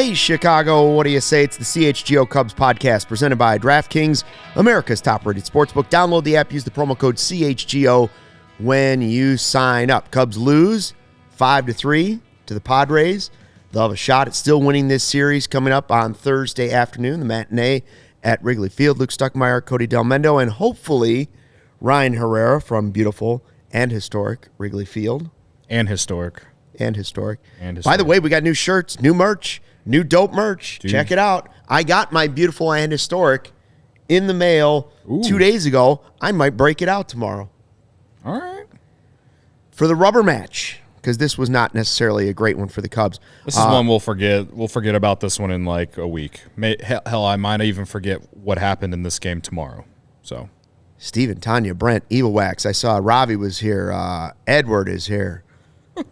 Hey, Chicago, what do you say? It's the CHGO Cubs Podcast presented by DraftKings, America's top-rated sportsbook. Download the app, use the promo code CHGO when you sign up. Cubs lose 5-3 to the Padres. They'll have a shot at still winning this series coming up on Thursday afternoon, the matinee at Wrigley Field. Luke Stuckmeyer, Cody Del Mendo, and hopefully Ryan Herrera from beautiful and historic Wrigley Field. And historic. By the way, we got new shirts, new merch, new dope merch. Dude. Check it out. I got my beautiful and historic in the mail 2 days ago. I might break it out tomorrow. All right. For the rubber match, because this was not necessarily a great one for the Cubs. This is one we'll forget. We'll forget about this one in like a week. Hell, I might even forget what happened in this game tomorrow. So, Steven, Tanya, Brent, Evil Wax. I saw Ravi was here. Edward is here.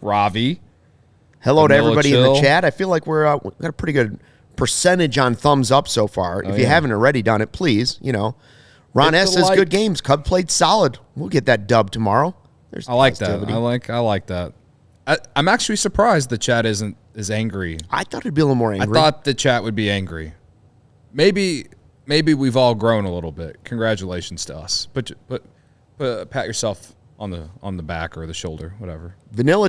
Ravi. Hello to everybody in the chat. I feel like we've got a pretty good percentage on thumbs up so far. If you haven't already done it, please, Ron S says good games. Cub played solid. We'll get that dub tomorrow. I like that. I like that. I'm actually surprised the chat isn't as angry. I thought it'd be a little more angry. I thought the chat would be angry. Maybe we've all grown a little bit. Congratulations to us. But pat yourself on the back or the shoulder, whatever. Vanilla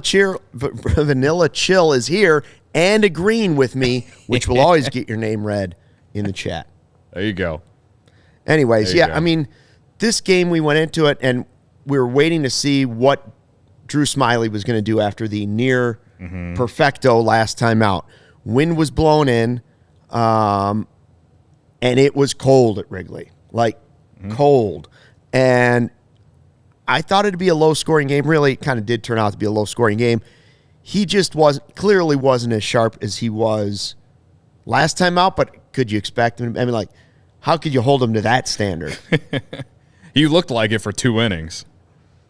Chill is here and agreeing with me, which will always get your name read in the chat. There you go. Anyways, I mean, this game we went into it and we were waiting to see what Drew Smyly was going to do after the near perfecto last time out. Wind was blown in, and it was cold at Wrigley, cold. And I thought it'd be a low-scoring game. Really, it kind of did turn out to be a low-scoring game. He just clearly wasn't as sharp as he was last time out, but could you expect him? I mean, how could you hold him to that standard? He looked like it for 2 innings.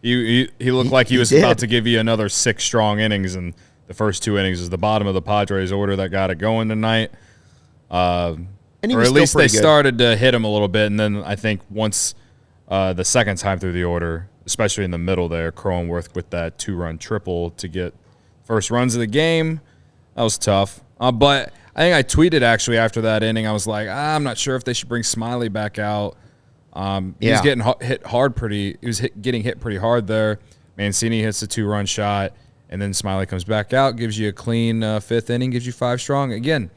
He looked like he was about to give you another 6 strong innings, and the first 2 innings is the bottom of the Padres order that got it going tonight. Or at least they started to hit him a little bit, and then I think once the second time through the order, especially in the middle there, Cronenworth with that 2-run triple to get first runs of the game, that was tough. But I think I tweeted actually after that inning, I was like, I'm not sure if they should bring Smyly back out. He was getting hit hard getting hit pretty hard there. Mancini hits a 2-run shot, and then Smyly comes back out, gives you a clean 5th inning, gives you 5 strong. Again,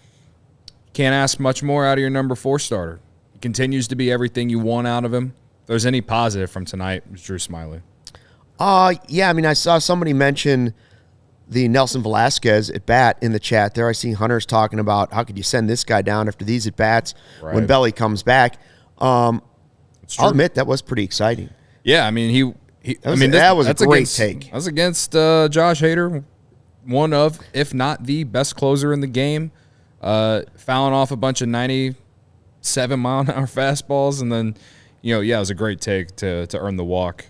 can't ask much more out of your number 4 starter. He continues to be everything you want out of him. If there's any positive from tonight, it was Drew Smyly. Yeah, I mean, I saw somebody mention the Nelson Velasquez at bat in the chat there. I see Hunter's talking about how could you send this guy down after these at bats when Belly comes back. I'll admit that was pretty exciting. Yeah, I mean that was a great take. That was against Josh Hader, one of, if not the best closer in the game, fouling off a bunch of 97-mile-an-hour fastballs, and then it was a great take to earn the walk.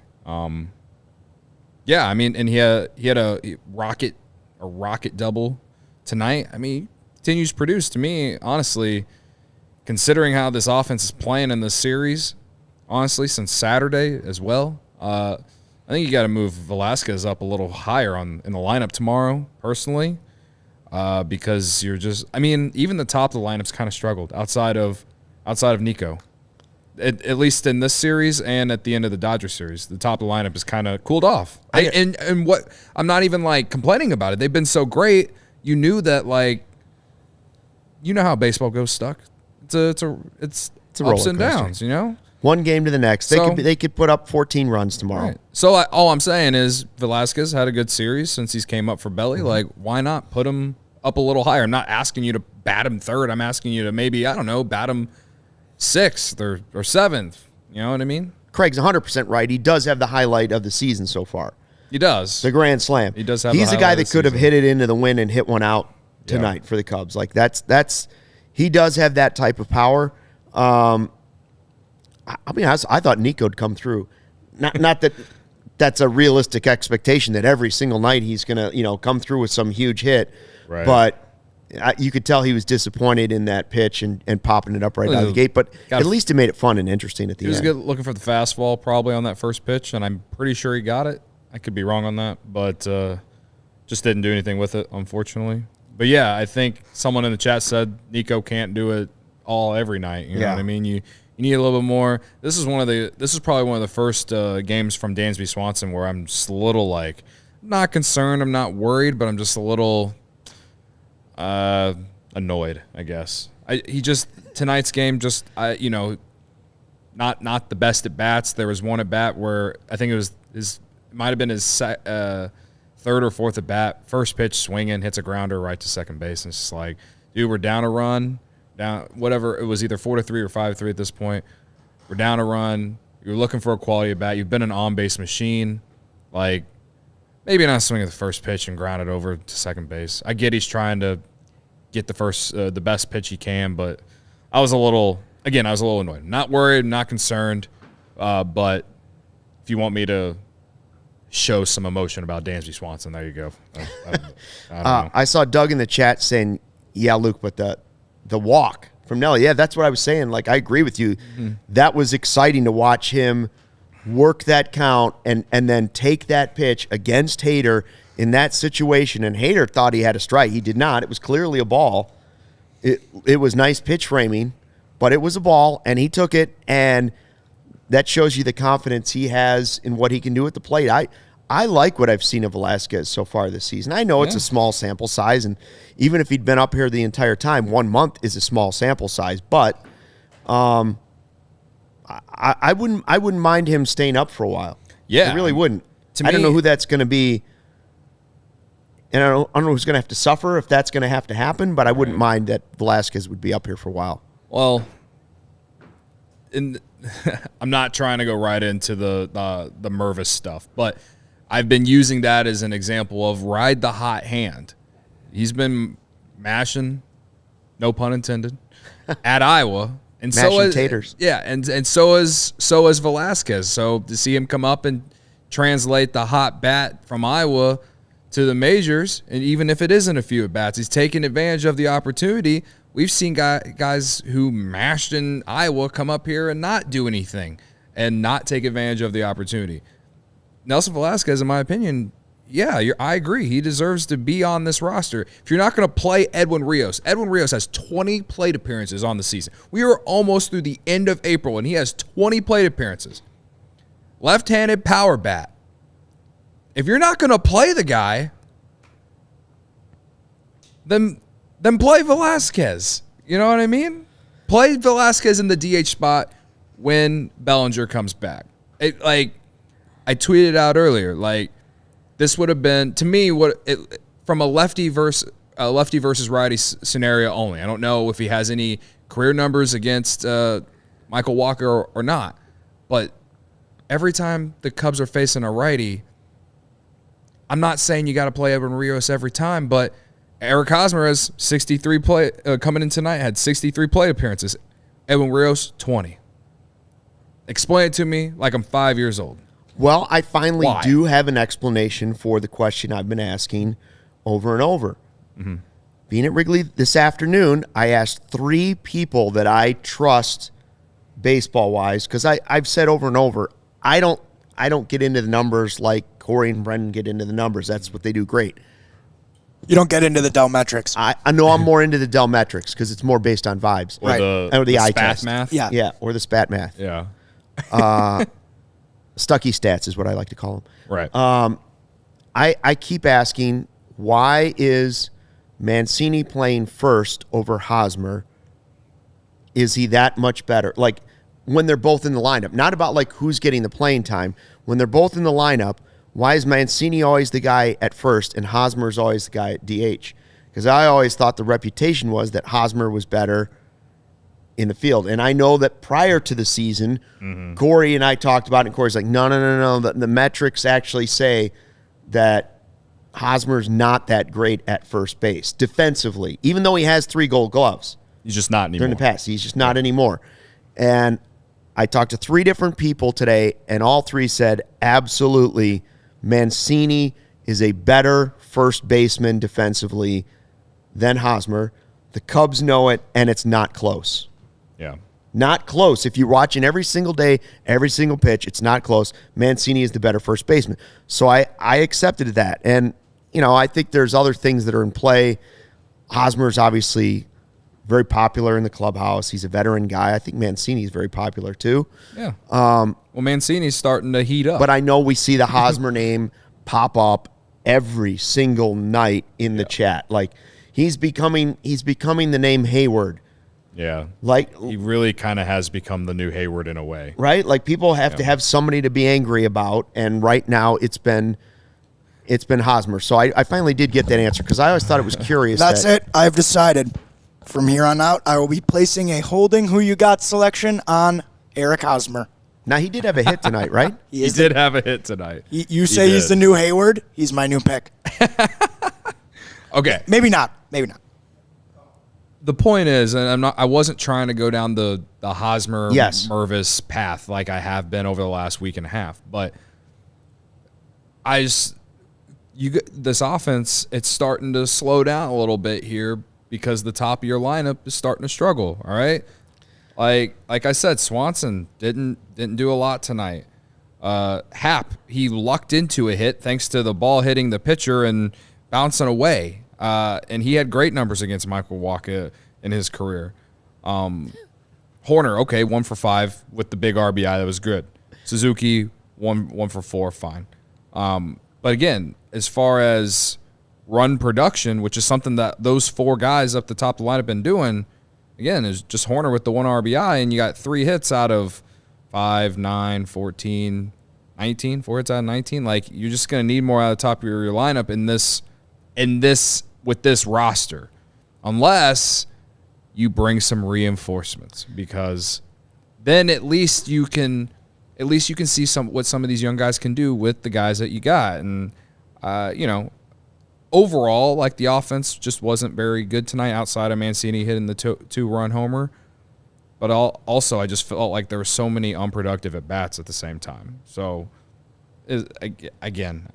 Yeah, I mean, and he had a rocket double tonight. I mean, he continues to produce. To me, honestly, considering how this offense is playing in this series, honestly, since Saturday as well, I think you got to move Velasquez up a little higher in the lineup tomorrow, personally, because even the top of the lineup's kind of struggled outside of Nico. At least in this series and at the end of the Dodgers series, the top of the lineup is kind of cooled off. And what I'm not even complaining about it. They've been so great. You knew that how baseball goes stuck. It's ups and downs. One game to the next. They could put up 14 runs tomorrow. Right. So all I'm saying is Velasquez had a good series since he's came up for Belly. Why not put him up a little higher? I'm not asking you to bat him 3rd. I'm asking you to maybe bat him 6th or 7th. You know what I mean? Craig's 100% right. He does have the highlight of the season so far. He does. The grand slam. He does have. He's the guy that could have hit it into the wind and hit one out tonight for the Cubs. He does have that type of power. I thought Nico would come through. Not that that's a realistic expectation that every single night he's going to come through with some huge hit. Right. But you could tell he was disappointed in that pitch and popping it up right out of the gate. But at least it made it fun and interesting at the end. He was looking for the fastball probably on that first pitch, and I'm pretty sure he got it. I could be wrong on that, but just didn't do anything with it, unfortunately. But yeah, I think someone in the chat said Nico can't do it all every night. You know what I mean? You need a little bit more. This is probably one of the first games from Dansby Swanson where I'm just a little like not concerned, I'm not worried, but I'm just a little annoyed, I guess. Tonight's game just not the best at bats. There was one at bat where I think it might have been his third or fourth at bat. First pitch swinging, hits a grounder right to second base, and it's just like, dude, we're down a run, whatever. It was either 4-3 or 5-3 at this point. We're down a run. You're looking for a quality at bat. You've been an on-base machine. Like, maybe not swing at the first pitch and ground it over to second base. I get he's trying to get the best pitch he can, but I was a little annoyed. Not worried, not concerned, but if you want me to show some emotion about Dansby Swanson, there you go. I don't know. I saw Doug in the chat saying, yeah, Luke, but the walk from Nelly, yeah, that's what I was saying. Like, I agree with you. Mm-hmm. That was exciting to watch him work that count and then take that pitch against Hader in that situation. And Hader thought he had a strike. He did not. It was clearly a ball. It was nice pitch framing, but it was a ball, and he took it, and that shows you the confidence he has in what he can do at the plate. I like what I've seen of Velasquez so far this season. I know it's a small sample size, and even if he'd been up here the entire time, 1 month is a small sample size. But I wouldn't mind him staying up for a while. Yeah, I really wouldn't. I don't know who that's going to be, and I don't know who's going to have to suffer if that's going to have to happen. But I wouldn't mind that Velasquez would be up here for a while. Well, I'm not trying to go right into the Mervis stuff, but I've been using that as an example of ride the hot hand. He's been mashing, no pun intended, at Iowa, and mashing taters. Yeah, and so is Velasquez. So to see him come up and translate the hot bat from Iowa to the majors, and even if it isn't a few at bats, he's taking advantage of the opportunity. We've seen guys who mashed in Iowa come up here and not do anything and not take advantage of the opportunity. Nelson Velasquez, in my opinion, I agree. He deserves to be on this roster. If you're not going to play Edwin Rios has 20 plate appearances on the season. We are almost through the end of April, and he has 20 plate appearances. Left-handed power bat. If you're not going to play the guy, then play Velasquez. You know what I mean? Play Velasquez in the DH spot when Bellinger comes back. I tweeted out earlier, this would have been, to me, from a lefty versus righty scenario only. I don't know if he has any career numbers against Michael Walker or not, but every time the Cubs are facing a righty, I'm not saying you got to play Edwin Rios every time, but Eric Hosmer has 63 coming in tonight, had 63 plate appearances. Edwin Rios, 20. Explain it to me like I'm 5 years old. Well, I finally do have an explanation for the question I've been asking over and over. Mm-hmm. Being at Wrigley this afternoon, I asked 3 people that I trust baseball-wise, because I've said over and over, I don't get into the numbers like Corey and Brendan get into the numbers. That's what they do great. You don't get into the Dell metrics. I know I'm more into the Dell metrics because it's more based on vibes. Or the eye spat test. Math? Yeah, or the spat math. Yeah. Stucky stats is what I like to call them. Right. I keep asking, why is Mancini playing first over Hosmer? Is he that much better? Like, when they're both in the lineup. Not about, who's getting the playing time. When they're both in the lineup, why is Mancini always the guy at first and Hosmer's always the guy at DH? Because I always thought the reputation was that Hosmer was better in the field. And I know that prior to the season, Corey and I talked about it, and Corey's like, no. The metrics actually say that Hosmer's not that great at first base defensively, even though he has 3 Gold Gloves. He's just not anymore. During the past. He's just not anymore. And I talked to 3 different people today, and all 3 said, absolutely, Mancini is a better first baseman defensively than Hosmer. The Cubs know it, and it's not close. Yeah. Not close. If you're watching every single day, every single pitch, it's not close. Mancini is the better first baseman. So I accepted that. And, I think there's other things that are in play. Hosmer's obviously very popular in the clubhouse. He's a veteran guy. I think Mancini's very popular too. Yeah. Well, Mancini's starting to heat up. But I know we see the Hosmer name pop up every single night in the chat. Like he's becoming the name Hayward. Yeah. Like he really kind of has become the new Hayward in a way. Right? Like people have to have somebody to be angry about, and right now it's been Hosmer. So I finally did get that answer because I always thought it was curious. That's it. I've decided. From here on out, I will be placing a holding who you got selection on Eric Hosmer. Now, he did have a hit tonight, right? He did have a hit tonight. You say he's the new Hayward? He's my new pick. Okay. Maybe not. Maybe not. The point is, and I wasn't trying to go down the Hosmer Mervis path like I have been over the last week and a half, but this offense, it's starting to slow down a little bit here because the top of your lineup is starting to struggle. All right, like I said, Swanson didn't do a lot tonight. Happ, he lucked into a hit thanks to the ball hitting the pitcher and bouncing away. And he had great numbers against Michael Wacha in his career. Hoerner, okay, 1 for 5 with the big RBI. That was good. Suzuki, 1 for 4, fine. But again, as far as run production, which is something that those 4 guys up the top of the lineup have been doing, again, is just Hoerner with the 1 RBI, and you got 3 hits out of 5, 9, 14, 19, 4 hits out of 19. Like, you're just going to need more out of the top of your lineup with this roster, unless you bring some reinforcements, because then at least you can see what some of these young guys can do with the guys that you got. And overall, like, the offense just wasn't very good tonight outside of Mancini hitting the 2-run homer. But also, I just felt like there were so many unproductive at bats at the same time. So again,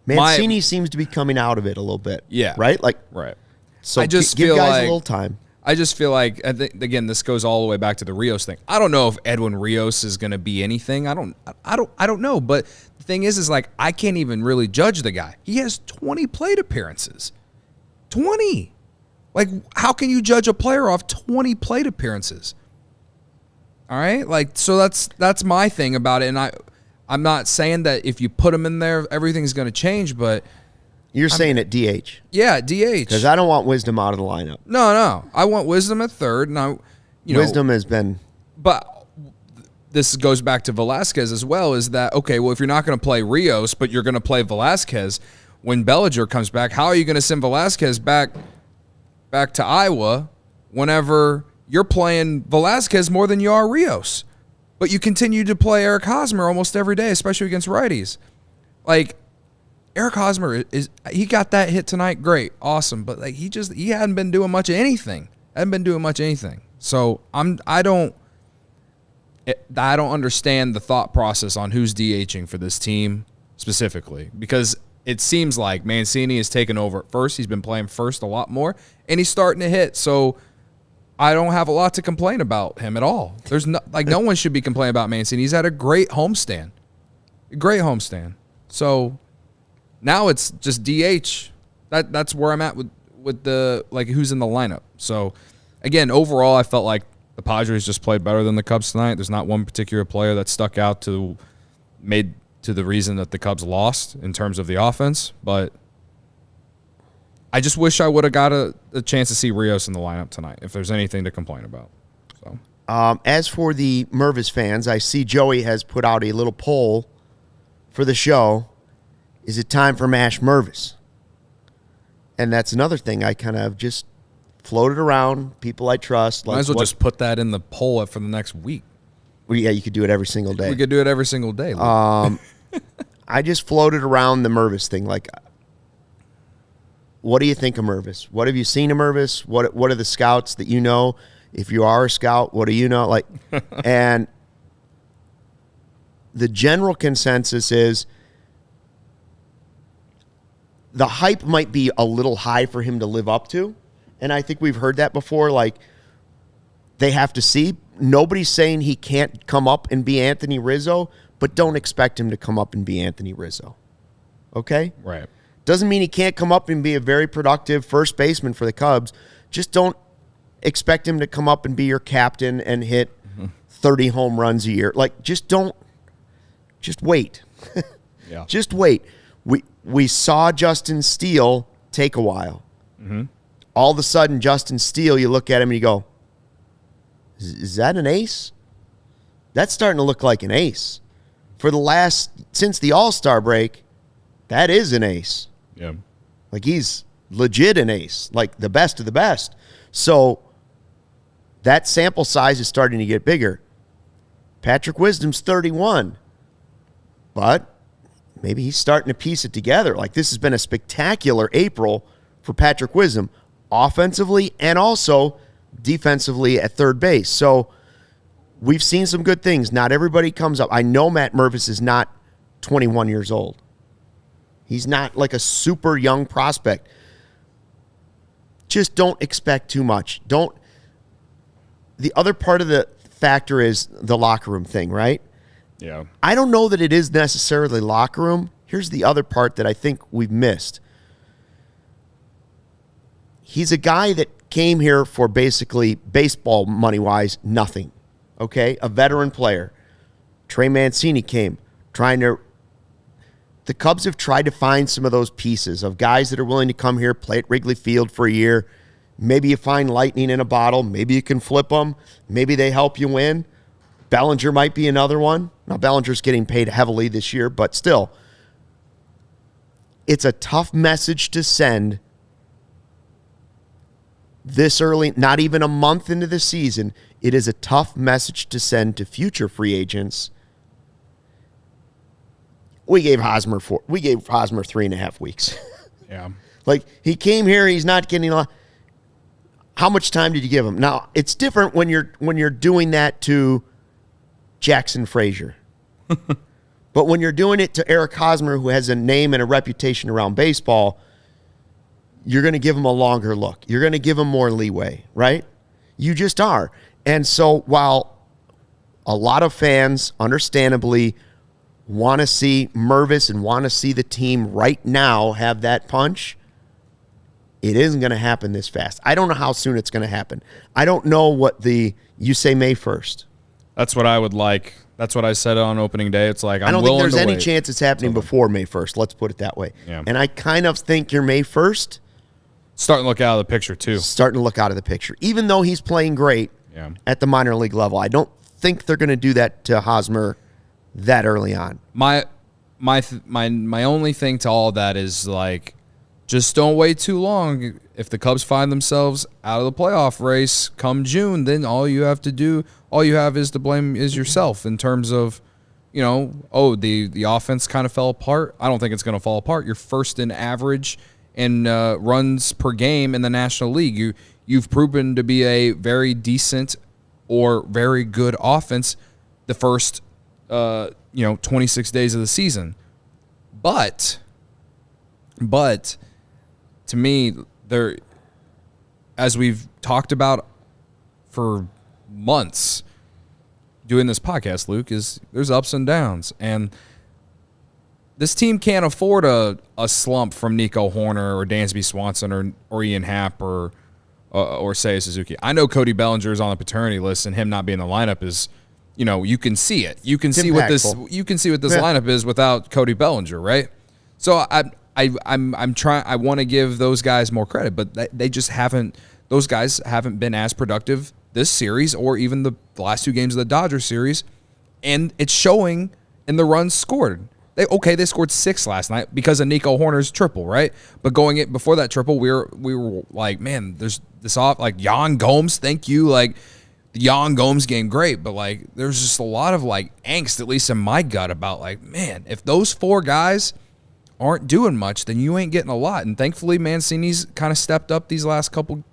Mancini seems to be coming out of it a little bit. Yeah. Right? Right. So I just give feel guys like, a little time. I just feel like, I think, again, this goes all the way back to the Rios thing. I don't know if Edwin Rios is going to be anything. I don't know. But the thing is like, I can't even really judge the guy. He has 20 plate appearances. 20. Like, how can you judge a player off 20 plate appearances? All right? Like, so that's my thing about it. And I'm not saying that if you put him in there, everything's going to change, but you're saying at DH. Yeah, DH. Because I don't want Wisdom out of the lineup. No. I want Wisdom at third. And Wisdom has been. But this goes back to Velasquez as well, is that, okay, well, if you're not going to play Rios, but you're going to play Velasquez, when Bellinger comes back, how are you going to send Velasquez back to Iowa whenever you're playing Velasquez more than you are Rios? But you continue to play Eric Hosmer almost every day, especially against righties. Like, Eric Hosmer he got that hit tonight, great, awesome. But like he hadn't been doing much of anything. So I don't understand the thought process on who's DHing for this team specifically, because it seems like Mancini has taken over at first. He's been playing first a lot more, and he's starting to hit. So I don't have a lot to complain about him at all. There's no one should be complaining about Mancini. He's had a great homestand. So now it's just DH. That's where I'm at with the, like, who's in the lineup. So again, overall, I felt like the Padres just played better than the Cubs tonight. There's not one particular player that stuck out to the reason that the Cubs lost in terms of the offense, but I just wish I would have got a chance to see Rios in the lineup tonight, if there's anything to complain about. So, as for the Mervis fans, I see Joey has put out a little poll for the show. Is it time for Mash Mervis? And that's another thing I kind of just floated around. People I trust. Might as well just put that in the poll for the next week. Well, yeah, you could do it every single day. We could do it every single day. I just floated around the Mervis thing. Like, what do you think of Mervis? What have you seen of Mervis? What are the scouts that you know? If you are a scout, what do you know? Like, and the general consensus is the hype might be a little high for him to live up to. And I think we've heard that before. Like, they have to see. Nobody's saying he can't come up and be Anthony Rizzo, but don't expect him to come up and be Anthony Rizzo. Okay? Right. Doesn't mean he can't come up and be a very productive first baseman for the Cubs. Just don't expect him to come up and be your captain and hit 30 home runs a year. Like, just wait. Yeah. Just wait. We saw Justin Steele take a while. Mm-hmm. All of a sudden, Justin Steele, you look at him and you go, is that an ace? That's starting to look like an ace. Since the All-Star break, that is an ace. Yeah. Like, he's legit an ace, like the best of the best. So that sample size is starting to get bigger. Patrick Wisdom's 31, but maybe he's starting to piece it together. Like, this has been a spectacular April for Patrick Wisdom, offensively and also defensively at third base. So we've seen some good things. Not everybody comes up. I know Matt Mervis is not 21 years old. He's not like a super young prospect. Just don't expect too much. The other part of the factor is the locker room thing, right? Yeah. I don't know that it is necessarily locker room. Here's the other part that I think we've missed. He's a guy that came here for basically baseball money-wise, nothing. Okay? A veteran player. Trey Mancini came the Cubs have tried to find some of those pieces of guys that are willing to come here, play at Wrigley Field for a year. Maybe you find lightning in a bottle. Maybe you can flip them. Maybe they help you win. Bellinger might be another one. Now, Bellinger's getting paid heavily this year, but still, it's a tough message to send this early, not even a month into the season. It is a tough message to send to future free agents. We gave Hosmer 3.5 weeks. Yeah. Like, he came here, he's not getting a lot. How much time did you give him? Now, it's different when you're doing that to Jackson Frazier. But when you're doing it to Eric Hosmer, who has a name and a reputation around baseball, you're going to give him a longer look. You're going to give him more leeway, right? You just are. And so while a lot of fans, understandably, want to see Mervis and want to see the team right now have that punch, it isn't going to happen this fast. I don't know how soon it's going to happen. I don't know you say May 1st. That's what I would like. That's what I said on opening day. It's like, I don't think there's any chance it's happening before May 1st. Let's put it that way. Yeah. And I kind of think your May 1st. Starting to look out of the picture, too. Starting to look out of the picture. Even though he's playing great at the minor league level, I don't think they're going to do that to Hosmer that early on. My only thing to all that is, like, just don't wait too long. If the Cubs find themselves out of the playoff race come June, then all you have is to blame is yourself in terms of, the offense kind of fell apart. I don't think it's going to fall apart. You're first in average and runs per game in the National League. You've proven to be a very decent or very good offense the first 26 days of the season. But to me, there, as we've talked about for months doing this podcast, Luke, is there's ups and downs. And this team can't afford a slump from Nico Hoerner or Dansby Swanson or Ian Happ or Seiya Suzuki. I know Cody Bellinger is on the paternity list, and him not being in the lineup is, you can see it. You can see what this lineup is without Cody Bellinger, right? So I'm trying. I want to give those guys more credit, but they just haven't. Those guys haven't been as productive this series or even the last two games of the Dodgers series, and it's showing in the runs scored. They scored 6 last night because of Nico Hoerner's triple, right? But before that triple, we were like, man, there's this off like Yan Gomes, thank you, like the Yan Gomes game, great, but like there's just a lot of like angst, at least in my gut, about like, man, if those 4 guys aren't doing much, then you ain't getting a lot. And thankfully, Mancini's kind of stepped up these last couple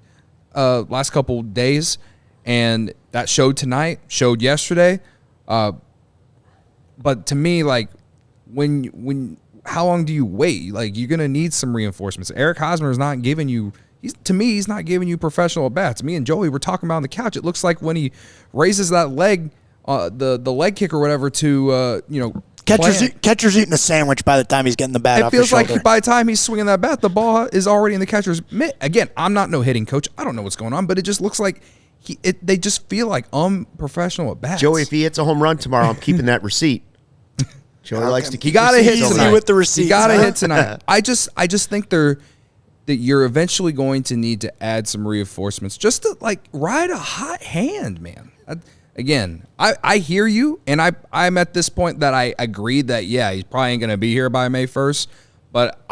days, and that showed tonight, showed yesterday. But to me, like, when how long do you wait? Like, you're gonna need some reinforcements. Eric Hosmer is not giving you. He's not giving you professional at bats. Me and Joey were talking about on the couch. It looks like when he raises that leg, the leg kick or whatever to Catcher's eating a sandwich by the time he's getting the bat off his shoulder. It feels like by the time he's swinging that bat, the ball is already in the catcher's mitt. Again, I'm not no hitting coach. I don't know what's going on, but it just looks like they just feel like unprofessional at bats. Joey, if he hits a home run tomorrow, I'm keeping that receipt. Joey likes to keep receipts tonight. With the receipts. You got to hit tonight. I just think that you're eventually going to need to add some reinforcements just to like ride a hot hand, man. Again, I hear you, and I'm at this point that I agree that, yeah, he's probably ain't going to be here by May 1st, but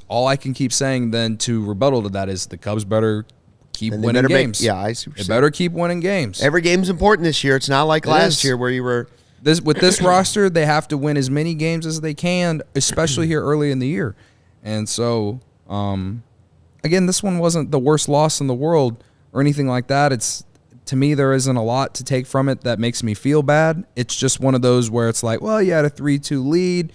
all I can keep saying then to rebuttal to that is the Cubs better keep winning games. I see what you're saying. They better keep winning games. Every game's important this year. It's not like last year where you were... With this roster, they have to win as many games as they can, especially here early in the year. And so, again, this one wasn't the worst loss in the world or anything like that. To me, there isn't a lot to take from it that makes me feel bad. It's just one of those where it's like, well, you had a 3-2 lead.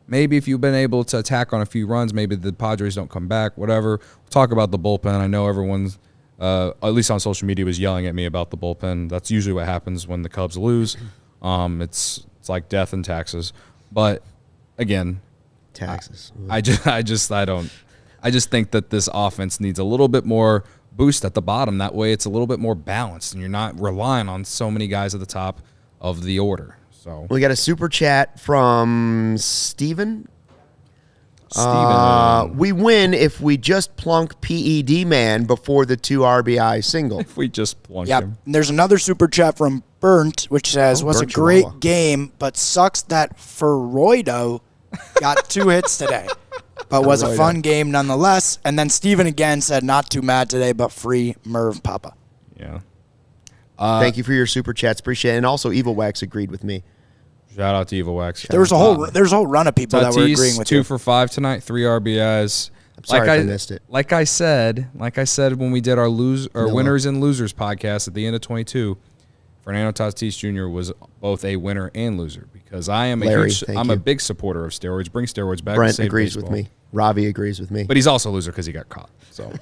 Maybe if you've been able to attack on a few runs, maybe the Padres don't come back, whatever. We'll talk about the bullpen. I know everyone's, at least on social media, was yelling at me about the bullpen. That's usually what happens when the Cubs lose. It's like death and taxes. But, again, taxes. I just think that this offense needs a little bit more boost at the bottom. That way it's a little bit more balanced and you're not relying on so many guys at the top of the order. So we got a super chat from Steven. We win if we just plunk PED man before the 2 RBI single. If we just plunk him. And there's another super chat from Burnt, which says, was a great game, but sucks that Ferroido got 2 hits today. But was a fun game nonetheless. And then Steven again said, not too mad today, but free Merv Papa. Yeah. Thank you for your super chats. Appreciate it. And also, Evil Wax agreed with me. Shout out to Evil Wax. There's a whole run of people that were agreeing with 2 you. for 5 tonight, 3 RBIs. I'm sorry if I missed it. Like I said when we did our winners and losers podcast at the end of 22, Fernando Tatis Jr. was both a winner and loser because I'm a big supporter of steroids. Bring steroids back. Brent agrees with me. Ravi agrees with me. But he's also a loser because he got caught. So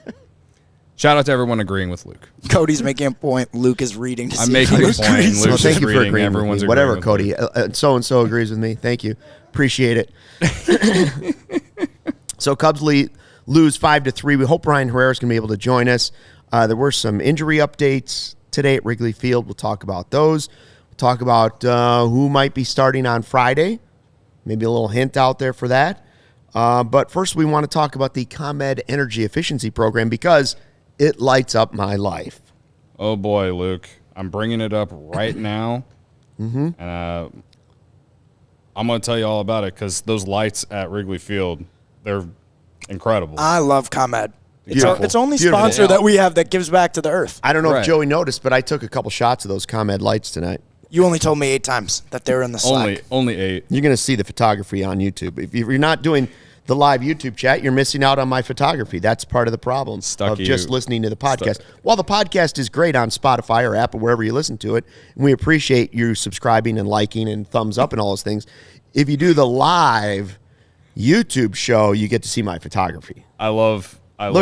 shout out to everyone agreeing with Luke. Cody's making a point. Luke is reading to see. I'm making a point. Luke's thank you for reading. agreeing Everyone's with me. agreeing Whatever, with Cody. So-and-so agrees with me. Thank you. Appreciate it. So Cubs lose 5-3. We hope Ryan Herrera's going to be able to join us. There were some injury updates today at Wrigley Field. We'll talk about those. We'll talk about who might be starting on Friday. Maybe a little hint out there for that. But first, we want to talk about the ComEd Energy Efficiency Program because it lights up my life. Oh, boy, Luke. I'm bringing it up right now. Mm-hmm. And I'm going to tell you all about it because those lights at Wrigley Field, they're incredible. I love ComEd. Beautiful. It's only Beautiful. sponsor that we have that gives back to the earth. I don't know if Joey noticed, but I took a couple shots of those ComEd lights tonight. You only told me 8 times that they were in the Slack. Only 8. You're going to see the photography on YouTube. If you're not doing the live YouTube chat, you're missing out on my photography. That's part of the problem of just listening to the podcast. While the podcast is great on Spotify or Apple, wherever you listen to it, and we appreciate you subscribing and liking and thumbs up and all those things, if you do the live YouTube show, you get to see my photography. Look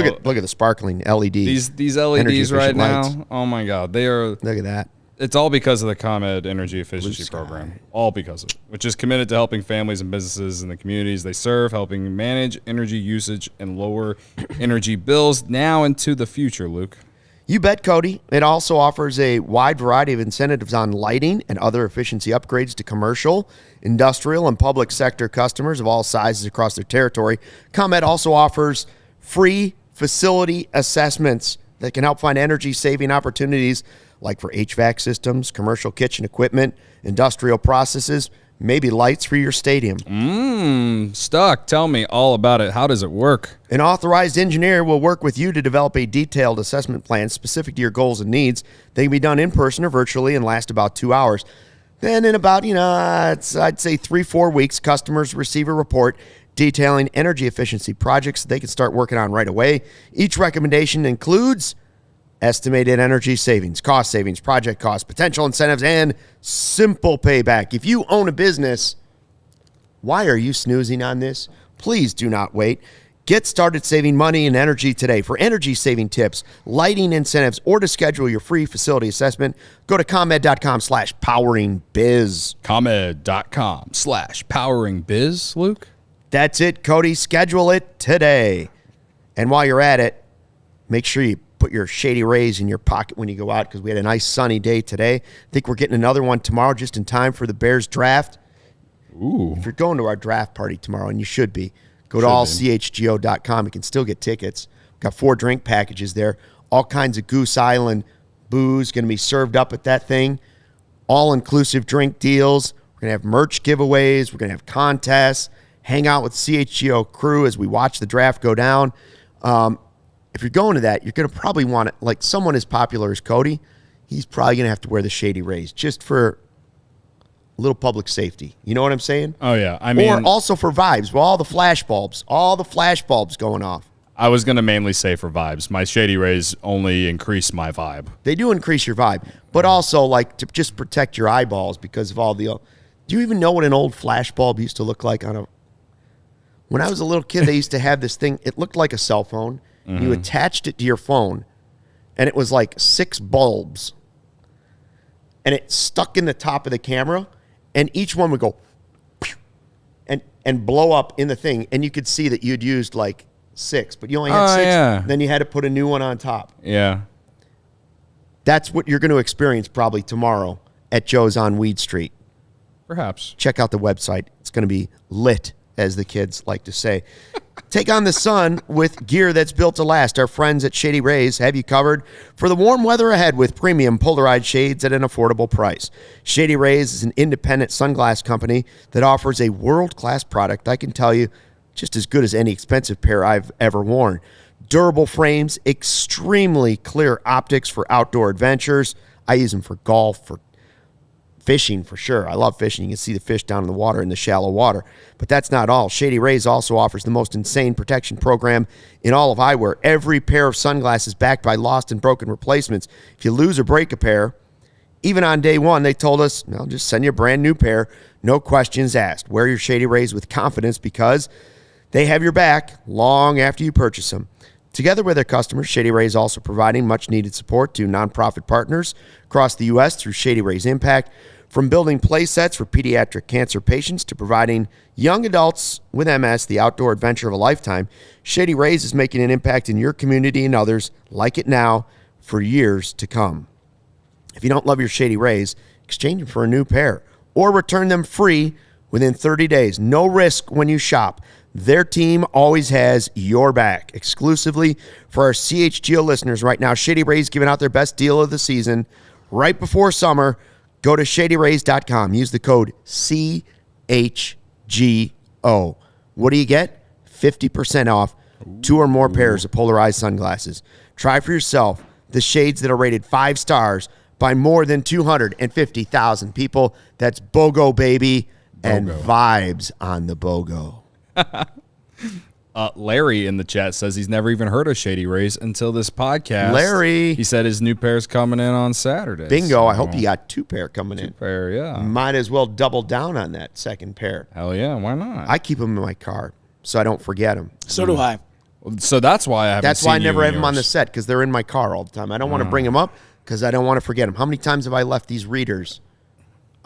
at the sparkling LED. These LEDs right now. Oh my God, they are. Look at that. It's all because of the ComEd Energy Efficiency Program. All because of it, which is committed to helping families and businesses in the communities they serve, helping manage energy usage and lower energy bills now and to the future, Luke. You bet, Cody. It also offers a wide variety of incentives on lighting and other efficiency upgrades to commercial, industrial, and public sector customers of all sizes across their territory. ComEd also offers free facility assessments that can help find energy-saving opportunities like for HVAC systems, commercial kitchen equipment, industrial processes, maybe lights for your stadium. Stuck. Tell me all about it. How does it work? An authorized engineer will work with you to develop a detailed assessment plan specific to your goals and needs. They can be done in person or virtually and last about 2 hours. Then in about, I'd say 3-4 weeks, customers receive a report detailing energy efficiency projects they can start working on right away. Each recommendation includes estimated energy savings, cost savings, project costs, potential incentives, and simple payback. If you own a business, why are you snoozing on this? Please do not wait. Get started saving money and energy today. For energy-saving tips, lighting incentives, or to schedule your free facility assessment, go to ComEd.com/poweringbiz. ComEd.com/poweringbiz, Luke? That's it, Cody. Schedule it today. And while you're at it, make sure you put your Shady Rays in your pocket when you go out, because we had a nice sunny day today. I think we're getting another one tomorrow just in time for the Bears draft. Ooh. If you're going to our draft party tomorrow, and you should be, go to allchgo.com. You can still get tickets. We've got 4 drink packages there. All kinds of Goose Island booze going to be served up at that thing. All-inclusive drink deals. We're going to have merch giveaways. We're going to have contests. Hang out with CHGO crew as we watch the draft go down. If you're going to that, you're going to probably want it. Like someone as popular as Cody, he's probably going to have to wear the Shady Rays just for a little public safety. You know what I'm saying? Oh, yeah. I mean, or also for vibes. Well, all the flash bulbs going off. I was going to mainly say for vibes. My Shady Rays only increase my vibe. They do increase your vibe, but also like to just protect your eyeballs because of all the. Do you even know what an old flash bulb used to look like on a? When I was a little kid, they used to have this thing. It looked like a cell phone. Mm-hmm. You attached it to your phone, and it was like 6 bulbs, and it stuck in the top of the camera, and each one would go and blow up in the thing, and you could see that you'd used like 6, but you only had 6. Yeah. Then you had to put a new one on top. Yeah. That's what you're going to experience probably tomorrow at Joe's on Weed Street. Perhaps. Check out the website. It's going to be lit, as the kids like to say. Take on the sun with gear that's built to last. Our friends at Shady Rays have you covered for the warm weather ahead with premium polarized shades at an affordable price. Shady Rays is an independent sunglass company that offers a world-class product, I can tell you, just as good as any expensive pair I've ever worn. Durable frames, extremely clear optics for outdoor adventures. I use them for golf, for fishing for sure. I love fishing. You can see the fish down in the water, in the shallow water. But that's not all. Shady Rays also offers the most insane protection program in all of eyewear. Every pair of sunglasses backed by lost and broken replacements. If you lose or break a pair, even on day one, they told us, "I'll just send you a brand new pair. No questions asked." Wear your Shady Rays with confidence because they have your back long after you purchase them. Together with their customers, Shady Rays also providing much-needed support to nonprofit partners across the U.S. through Shady Rays Impact. From building play sets for pediatric cancer patients to providing young adults with MS the outdoor adventure of a lifetime, Shady Rays is making an impact in your community and others like it now for years to come. If you don't love your Shady Rays, exchange them for a new pair or return them free within 30 days. No risk when you shop. Their team always has your back. Exclusively for our CHGO listeners right now, Shady Rays giving out their best deal of the season right before summer. Go to ShadyRays.com. Use the code CHGO. What do you get? 50% off 2 or more pairs of polarized sunglasses. Try for yourself the shades that are rated 5 stars by more than 250,000 people. That's BOGO, baby, and vibes on the BOGO. Larry in the chat says he's never even heard of Shady Rays until this podcast. Larry. He said his new pair's coming in on Saturday. Bingo. So. I hope you got 2 pair coming in. 2 pair, yeah. Might as well double down on that second pair. Hell yeah, why not? I keep them in my car so I don't forget them. So do I. So that's why I haven't That's seen why I never you have in them on the yours. set, because they're in my car all the time. I don't want to bring them up because I don't want to forget them. How many times have I left these readers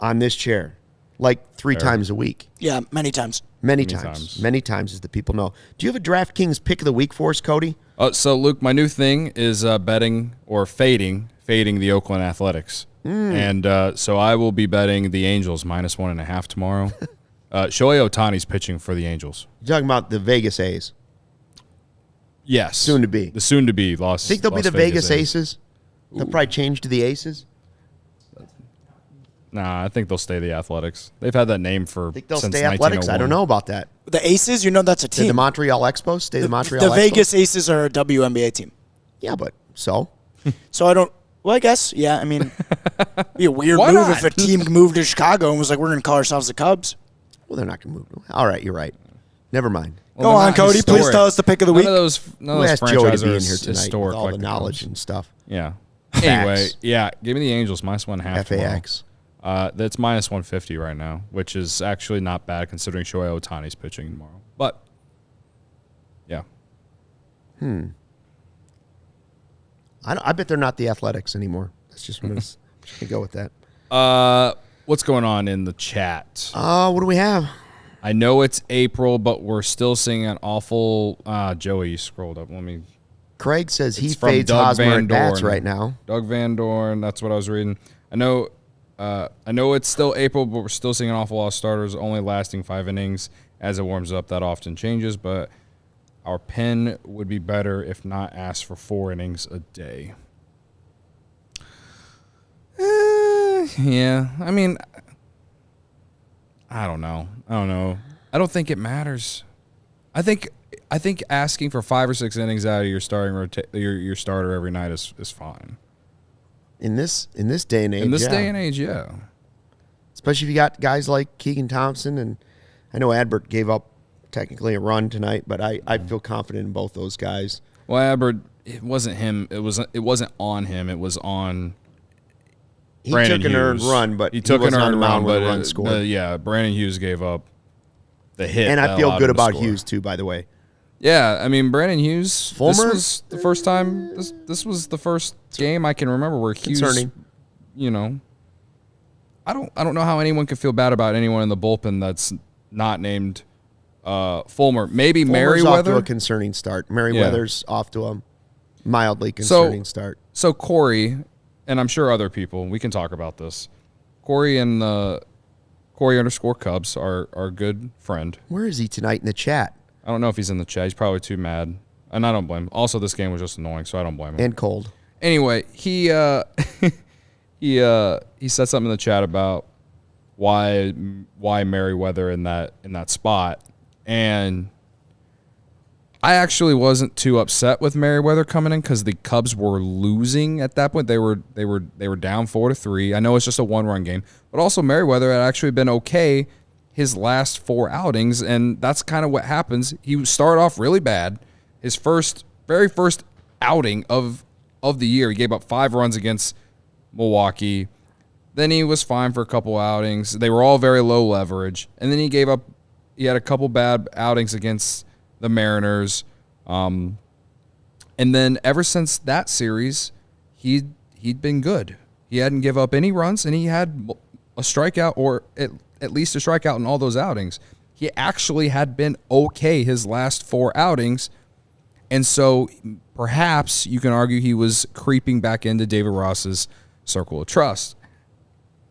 on this chair? Like 3 times a week. Yeah, many times. Many times. Many times, as the people know. Do you have a DraftKings pick of the week for us, Cody? So, Luke, my new thing is betting or fading the Oakland Athletics. And so I will be betting the Angels -1.5 tomorrow. Shohei Ohtani's pitching for the Angels. You're talking about the Vegas A's. Yes. Soon to be. The soon-to-be Las Think they'll be Las the Vegas A's. Aces? They'll probably change to the Aces? Nah, I think they'll stay the Athletics. They've had that name for Think they'll since stay Athletics? I don't 1901. know about that. The Aces, you know that's a Did team. the Montreal Expos stay the Montreal The Expos? Vegas Aces are a WNBA team. Yeah, but so? So I don't. Well, I guess, yeah. I mean, it'd be a weird Why move not? if a team moved to Chicago and was like, we're going to call ourselves the Cubs. Well, they're not going to move. All right, you're right. Never mind. Go they're on, not Cody. Please historic. tell us the pick of the week. None of those We'll ask Joey to franchises be are in here tonight historic with all like the knowledge and stuff. Yeah. Facts. Anyway, yeah, give me the Angels -1.5 FAX. tomorrow. That's -150 right now, which is actually not bad considering Shohei Ohtani's pitching tomorrow. But, yeah. I bet they're not the Athletics anymore. That's just what I'm just gonna go with that. What's going on in the chat? What do we have? I know it's April, but we're still seeing an awful. Joey, you scrolled up. Let me. Craig says he from fades Doug Hosmer Van at bats Dorn. right now. Doug Van Dorn. That's what I was reading. I know it's still April, but we're still seeing an awful lot of starters only lasting 5 innings. As it warms up, that often changes, but our pen would be better if not asked for 4 innings a day. Yeah, I mean, I don't know. I don't think it matters. I think asking for 5 or 6 innings out of your starting your starter every night is fine. In this day and age. In this day and age, yeah. Especially if you got guys like Keegan Thompson, and I know Adbert gave up technically a run tonight, but I feel confident in both those guys. Well, Adbert, it wasn't him. It wasn't on him. It was on. He Brandon took an earned Hughes. run, but he took an earned run, but but run scored. yeah, Brandon Hughes gave up the hit, And I that feel allowed good him to about score. Hughes too, by the way. Yeah, I mean Brandon Hughes. Fulmer? This was the first time. This was the first game I can remember where Hughes. Concerning. You know, I don't know how anyone could feel bad about anyone in the bullpen that's not named Fulmer. Maybe Fulmer's off to Merriweather. a concerning start. Merriweather's off to a mildly concerning start. So Corey, and I'm sure other people, we can talk about this. Corey and Corey _ Cubs are a good friend. Where is he tonight in the chat? I don't know if he's in the chat. He's probably too mad, and I don't blame him. Also, this game was just annoying, so I don't blame him. And cold. Anyway, he he said something in the chat about why Merriweather in that spot, and I actually wasn't too upset with Merriweather coming in because the Cubs were losing at that point. They were down 4-3. I know it's just a 1-run game, but also Merriweather had actually been okay his last 4 outings, and that's kind of what happens. He started off really bad. His very first outing of the year, he gave up 5 runs against Milwaukee. Then he was fine for a couple outings. They were all very low leverage, and then he had a couple bad outings against the Mariners. And then ever since that series, he'd been good. He hadn't give up any runs, and he had a strikeout, or at least a strikeout in all those outings. He actually had been okay his last 4 outings, and so perhaps you can argue he was creeping back into David Ross's circle of trust.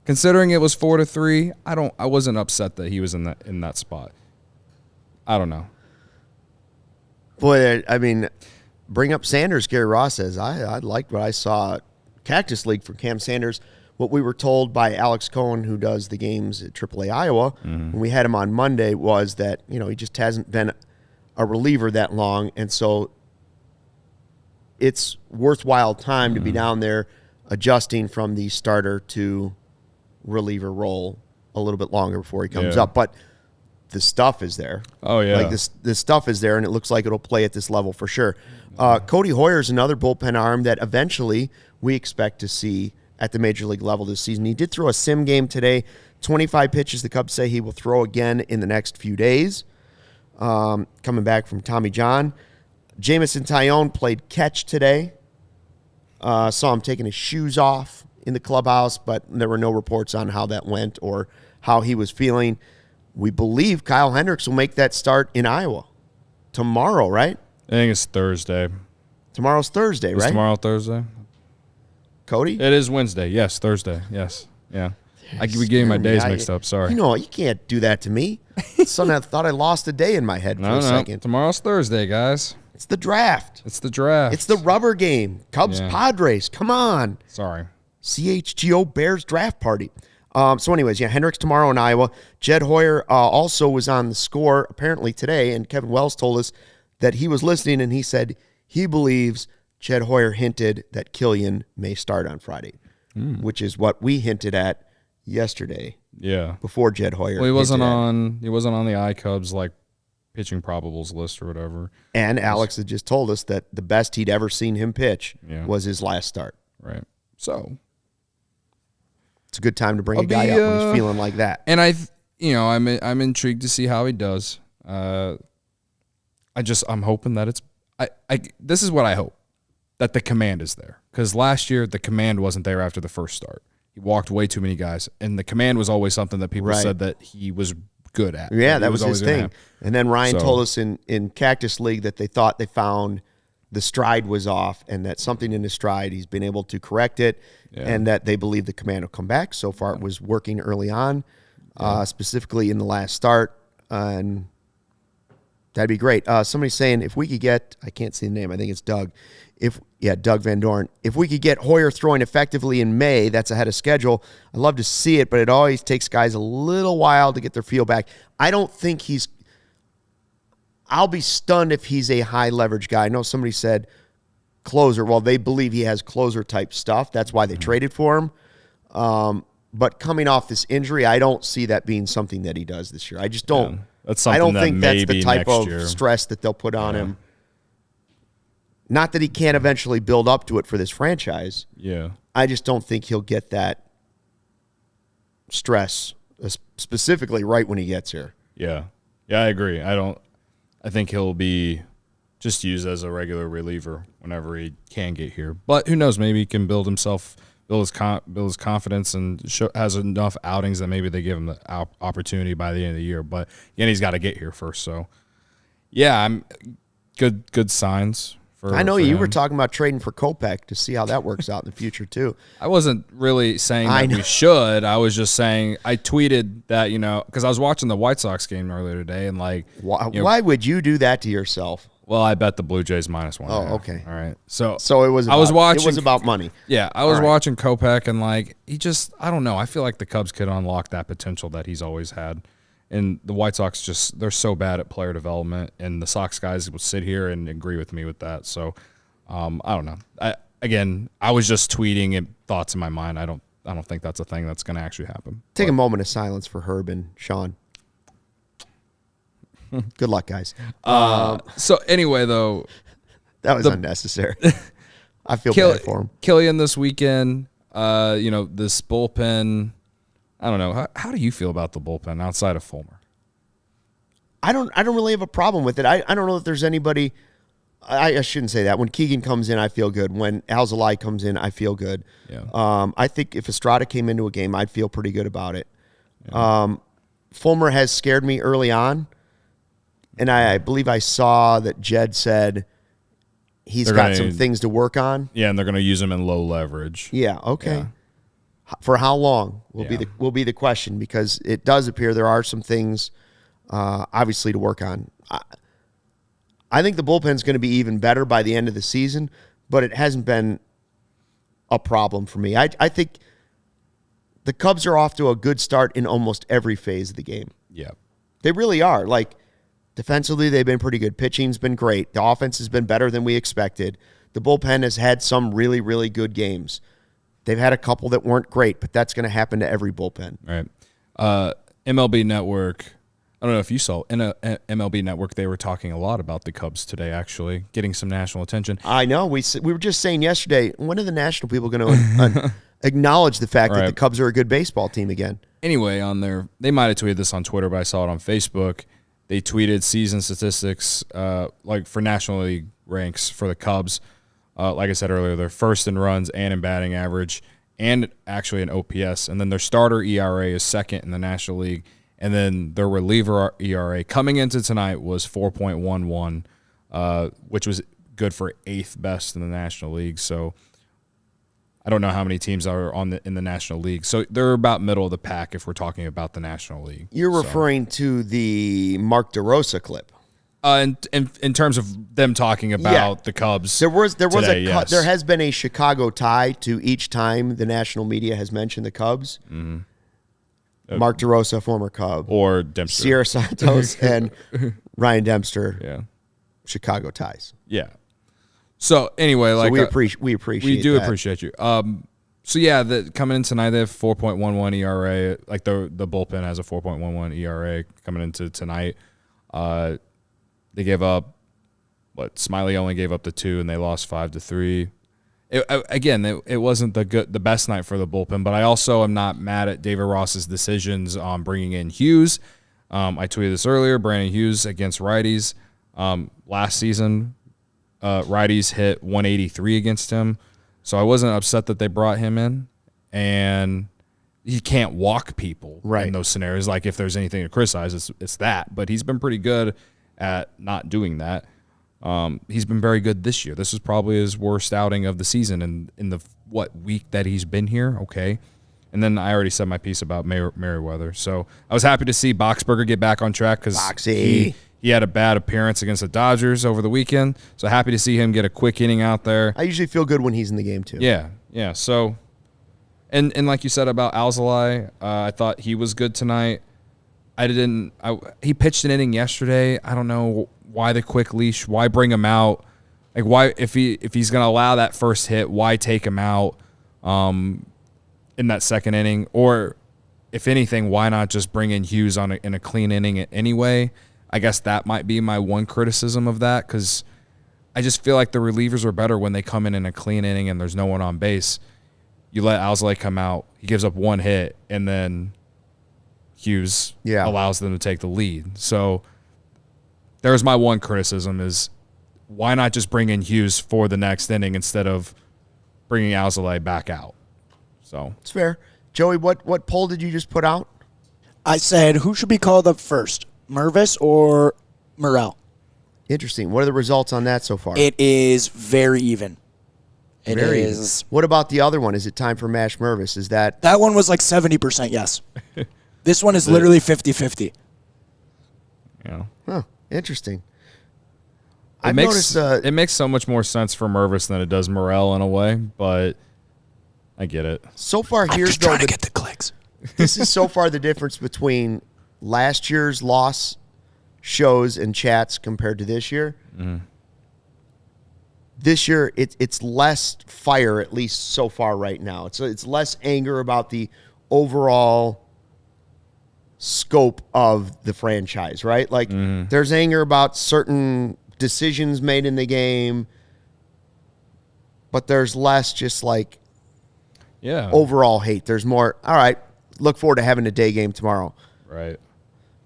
Considering it was 4-3, I wasn't upset that he was in that spot. I don't know. Boy, I mean, bring up Sanders, Gary Ross says. I liked what I saw. Cactus League for Cam Sanders. What we were told by Alex Cohen, who does the games at AAA Iowa, when we had him on Monday, was that, he just hasn't been a reliever that long, and so it's worthwhile time to be down there adjusting from the starter to reliever role a little bit longer before he comes up. But the stuff is there. Oh, yeah. Like this stuff is there, and it looks like it'll play at this level for sure. Cody Hoerner is another bullpen arm that eventually we expect to see at the major league level this season. He did throw a sim game today, 25 pitches. The Cubs say he will throw again in the next few days, coming back from Tommy John. Jamison Tyone played catch today. Saw him taking his shoes off in the clubhouse, but there were no reports on how that went or how he was feeling. We believe Kyle Hendricks will make that start in Iowa tomorrow, right? I think it's Thursday. Tomorrow's Thursday, Is right? tomorrow Thursday? Cody? It is Wednesday. Yes, Thursday. Yes. Yeah. I could be getting my days mixed up. Sorry. You can't do that to me. Suddenly I thought I lost a day in my head for a second. Tomorrow's Thursday, guys. It's the draft. It's the draft. It's the rubber game. Cubs Padres. Come on. Sorry. CHGO Bears draft party. So anyways, Hendricks tomorrow in Iowa. Jed Hoyer also was on the score apparently today, and Kevin Wells told us that he was listening, and he said he believes Jed Hoyer hinted that Killian may start on Friday, which is what we hinted at yesterday. Yeah. Before Jed Hoyer. Well, he wasn't on the iCubs pitching probables list or whatever. And Alex had just told us that the best he'd ever seen him pitch was his last start. Right. So it's a good time to bring a guy up when he's feeling like that. And I'm intrigued to see how he does. I'm hoping that this is what I hope, that the command is there. Because last year, the command wasn't there after the first start. He walked way too many guys. And the command was always something that people said that he was good at. Yeah, that was his thing. And then Ryan told us in Cactus League that they thought they found the stride was off and that something in his stride, he's been able to correct it, and that they believe the command will come back. So far, it was working early on, specifically in the last start. And that'd be great. Somebody's saying if we could get, I can't see the name, I think it's Doug. Doug Van Dorn. If we could get Hoerner throwing effectively in May, that's ahead of schedule. I'd love to see it, but it always takes guys a little while to get their feel back. I don't think I'll be stunned if he's a high leverage guy. I know somebody said closer. Well, they believe he has closer type stuff. That's why they traded for him. But coming off this injury, I don't see that being something that he does this year. I just don't. That's something I don't that think that's the type of year. stress that they'll put on him. Not that he can't eventually build up to it for this franchise. Yeah. I just don't think he'll get that stress, specifically right when he gets here. Yeah. Yeah, I agree. I think he'll be just used as a regular reliever whenever he can get here. But who knows? Maybe he can build his confidence and has enough outings that maybe they give him the opportunity by the end of the year. But again, he's got to get here first. So, yeah, I'm good signs. I know you were talking about trading for Kopech to see how that works out in the future too. I wasn't really saying that we should. I was just saying I tweeted that, because I was watching the White Sox game earlier today and why would you do that to yourself? Well, I bet the Blue Jays -1. Oh, okay. All right. So it was. It was about money. Yeah, I was watching Kopech and he just, I don't know. I feel like the Cubs could unlock that potential that he's always had. And the White Sox they're so bad at player development, and the Sox guys will sit here and agree with me with that. So, I don't know. I was just tweeting thoughts in my mind. I don't think that's a thing that's going to actually happen. Take a moment of silence for Herb and Sean. Good luck, guys. So anyway, though, that was unnecessary. I feel bad for him. Killian this weekend. This bullpen. I don't know. How do you feel about the bullpen outside of Fulmer? I don't really have a problem with it. I don't know if there's anybody. I shouldn't say that. When Keegan comes in, I feel good. When ALLCITY comes in, I feel good. Yeah. I think if Estrada came into a game, I'd feel pretty good about it. Yeah. Fulmer has scared me early on, and I believe I saw that Jed said he's got some things to work on. Yeah, and they're going to use him in low leverage. Yeah. Okay. Yeah. For how long will be the question, because it does appear there are some things obviously to work on. I think the bullpen's going to be even better by the end of the season, but it hasn't been a problem for me. I think the Cubs are off to a good start in almost every phase of the game. Yeah. They really are. Defensively, they've been pretty good. Pitching's been great. The offense has been better than we expected. The bullpen has had some really, really good games. They've had a couple that weren't great, but that's going to happen to every bullpen. Right. MLB Network, I don't know if you saw, in MLB Network, they were talking a lot about the Cubs today, actually, getting some national attention. I know. We were just saying yesterday, when are the national people going to acknowledge the fact that the Cubs are a good baseball team again? Anyway, they might have tweeted this on Twitter, but I saw it on Facebook. They tweeted season statistics, for National League ranks for the Cubs. Like I said earlier, they're first in runs and in batting average and actually in OPS. And then their starter ERA is second in the National League. And then their reliever ERA coming into tonight was 4.11, which was good for 8th best in the National League. So I don't know how many teams are in the National League. So they're about middle of the pack if we're talking about the National League. You're referring to the Mark DeRosa clip. In terms of them talking about the Cubs, there today, there has been a Chicago tie to each time the national media has mentioned the Cubs. Mm-hmm. Mark DeRosa, former Cub, or Dempster, Sierra Santos, and Ryan Dempster. Yeah, Chicago ties. Yeah. So anyway, we appreciate you. So yeah, coming in tonight they have 4.11 ERA. Like the bullpen has a 4.11 ERA coming into tonight. They gave up, Smiley only gave up the 2, and they lost 5-3. It wasn't the best night for the bullpen, but I also am not mad at David Ross's decisions on bringing in Hughes. I tweeted this earlier, Brandon Hughes against righties. Last season, righties hit 183 against him. So I wasn't upset that they brought him in. And you can't walk people in those scenarios. Like if there's anything to criticize, it's that. But he's been pretty good at not doing that. He's been very good this year. This is probably his worst outing of the season in the week that he's been here. Okay. And then I already said my piece about Merriweather. So I was happy to see Boxberger get back on track because he had a bad appearance against the Dodgers over the weekend. So happy to see him get a quick inning out there. I usually feel good when he's in the game too. Yeah. So, and like you said about ALLCITY, I thought he was good tonight. He pitched an inning yesterday. I don't know why the quick leash. Why bring him out? Like why if he's going to allow that first hit, why take him out in that second inning? Or if anything, why not just bring in Hughes in a clean inning anyway? I guess that might be my one criticism of that because I just feel like the relievers are better when they come in a clean inning and there's no one on base. You let ALLCITY come out, he gives up one hit, and then Hughes allows them to take the lead. So there's my one criticism is why not just bring in Hughes for the next inning instead of bringing ALLCITY back out? So it's fair. Joey, what poll did you just put out? I said, who should be called up first, Mervis or Morel? Interesting. What are the results on that so far? It is very even. It is. What about the other one? Is it time for Mash Mervis? Is that one was like 70% yes. This one is literally 50-50. Yeah. Huh. Interesting. It makes so much more sense for Mervis than it does Morel in a way, but I get it. So far, here's trying to get the clicks. This is so far the difference between last year's loss shows and chats compared to this year. Mm-hmm. This year, it's less fire, at least so far right now. It's less anger about the overall scope of the franchise, right? Like, there's anger about certain decisions made in the game, but there's less just like overall hate. There's more, all right, look forward to having a day game tomorrow. Right.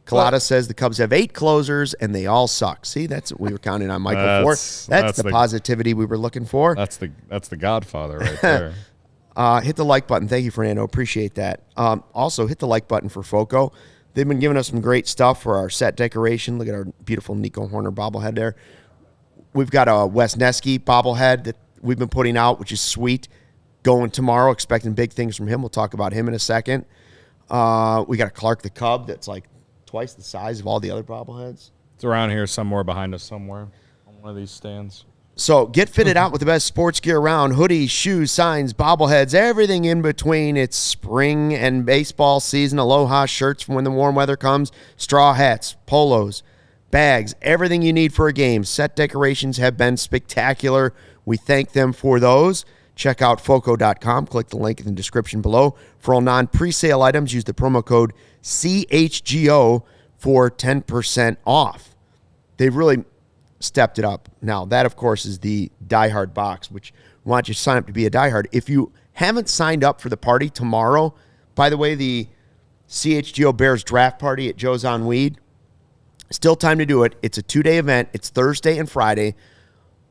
Colada says the Cubs have 8 closers, and they all suck. See, that's what we were counting on Michael for. That's the positivity we were looking for. That's the Godfather right there. Hit the like button. Thank you, Fernando. Appreciate that. Also, hit the like button for Foco. They've been giving us some great stuff for our set decoration. Look at our beautiful Nico Hoerner bobblehead there. We've got a Wes Neski bobblehead that we've been putting out, which is sweet. Going tomorrow, expecting big things from him. We'll talk about him in a second. We got a Clark the Cub that's like twice the size of all the other bobbleheads. It's around here somewhere behind us somewhere on one of these stands. So get fitted out with the best sports gear around. Hoodies, shoes, signs, bobbleheads, everything in between. It's spring and baseball season. Aloha shirts from when the warm weather comes. Straw hats, polos, bags, everything you need for a game. Set decorations have been spectacular. We thank them for those. Check out Foco.com. Click the link in the description below. For all non-presale items, use the promo code CHGO for 10% off. They've really stepped it up. Now, that, of course, is the diehard box, which we want you to sign up to be a diehard. If you haven't signed up for the party tomorrow, by the way, the CHGO Bears draft party at Joe's on Weed, still time to do it. It's a 2-day event. It's Thursday and Friday.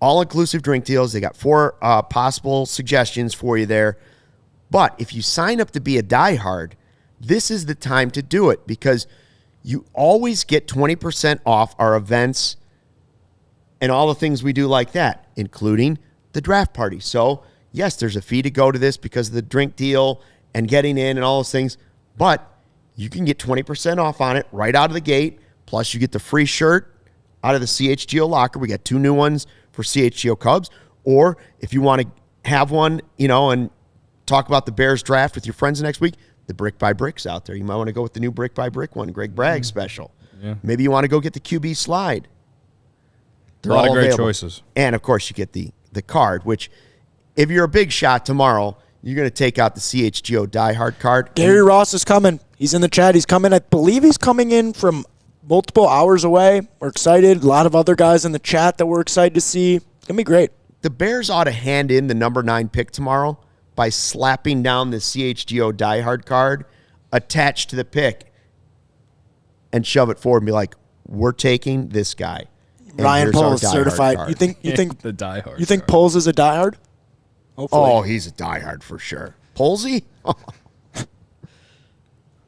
All-inclusive drink deals. They got 4 possible suggestions for you there. But if you sign up to be a diehard, this is the time to do it because you always get 20% off our events and all the things we do like that, including the draft party. So, yes, there's a fee to go to this because of the drink deal and getting in and all those things, but you can get 20% off on it right out of the gate, plus you get the free shirt out of the CHGO locker. We got 2 new ones for CHGO Cubs, or if you want to have one, and talk about the Bears draft with your friends next week, the Brick by Bricks out there. You might want to go with the new Brick by Brick one, Greg Bragg special. Yeah. Maybe you want to go get the QB slide. They're a lot all of great available. choices. And, of course, you get the card, which if you're a big shot tomorrow, you're going to take out the CHGO diehard card. Gary Ross is coming. He's in the chat. He's coming. I believe he's coming in from multiple hours away. We're excited. A lot of other guys in the chat that we're excited to see. It's going to be great. The Bears ought to hand in the number 9 pick tomorrow by slapping down the CHGO diehard card attached to the pick and shove it forward and be like, we're taking this guy. Ryan Poles certified. Card. You think the diehard? You think Poles is a diehard? Hopefully. Oh, he's a diehard for sure. Polsey?